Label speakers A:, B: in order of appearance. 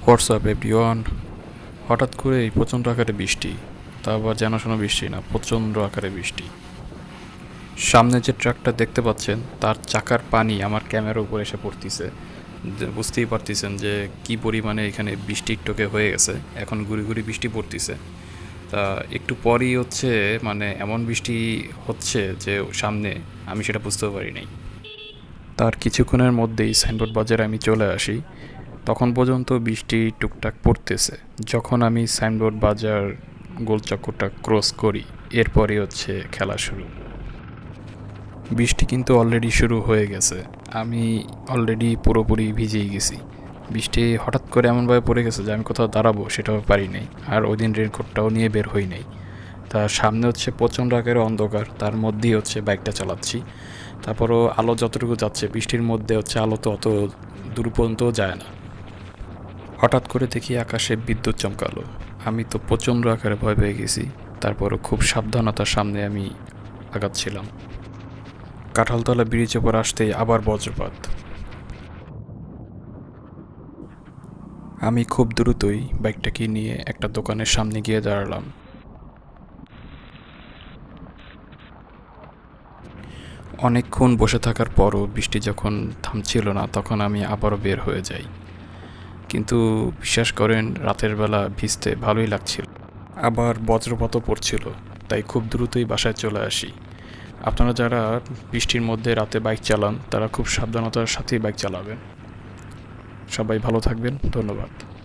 A: WhatsApp everyone. হঠাৎ করে এই প্রচণ্ড আকারে বৃষ্টি, তা আবার জানাশোনা বৃষ্টি না, প্রচণ্ড আকারে বৃষ্টি। সামনে যে ট্রাকটা দেখতে পাচ্ছেন তার চাকার পানি আমার ক্যামেরার উপর এসে পড়তেছে। বুঝতেই পারতেছেন যে কি পরিমাণে এখানে বৃষ্টির টোকে হয়ে গেছে। এখন গুড়ি গুড়ি বৃষ্টি পড়তেছে। তা একটু পরই হচ্ছে মানে এমন বৃষ্টি হচ্ছে যে সামনে আমি সেটা বুঝতেও পারি নাই। তার কিছুক্ষণের মধ্যেই সাইনবোর্ড বাজারে আমি চলে আসি। তখন পর্যন্ত বৃষ্টি টুকটাক পড়তেছে। যখন আমি সাইনবোর্ড বাজার গোলচক্করটা ক্রস করি, এরপরে হচ্ছে খেলা শুরু। বৃষ্টি কিন্তু অলরেডি শুরু হয়ে গেছে। আমি অলরেডি পুরোপুরি ভিজেই গেছি। বৃষ্টি হঠাৎ করে এমনভাবে পড়ে গেছে যে আমি কোথাও দাঁড়াবো সেটাও পারি নাই। আর ওই দিন রেনকোটটাও নিয়ে বের হই নাই। তার সামনে হচ্ছে প্রচণ্ড আকারে অন্ধকার, তার মধ্যেই হচ্ছে বাইকটা চালাচ্ছি। তারপরও আলো যতটুকু যাচ্ছে, বৃষ্টির মধ্যে হচ্ছে আলো তো অত দূর পর্যন্তও যায় না। হঠাৎ করে দেখি আকাশে বিদ্যুৎ চমকালো। আমি তো প্রচণ্ড আকারে ভয় পেয়ে গেছি। তারপরও খুব সাবধানতার সামনে আমি আগাচ্ছিলাম। কাঁঠালতলা ব্রিজ ওপর আসতেই আবার বজ্রপাত। আমি খুব দ্রুতই বাইকটাকে নিয়ে একটা দোকানের সামনে গিয়ে দাঁড়ালাম। অনেকক্ষণ বসে থাকার পরও বৃষ্টি যখন থামছিল না, তখন আমি আবারও বের হয়ে যাই। কিন্তু বিশ্বাস করেন, রাতের বেলা ভিজতে ভালোই লাগছিল। আবার বজ্রপাতও পড়ছিল, তাই খুব দ্রুতই বাসায় চলে আসি। আপনারা যারা বৃষ্টির মধ্যে রাতে বাইক চালান, তারা খুব সাবধানতার সাথেই বাইক চালাবেন। সবাই ভালো থাকবেন। ধন্যবাদ।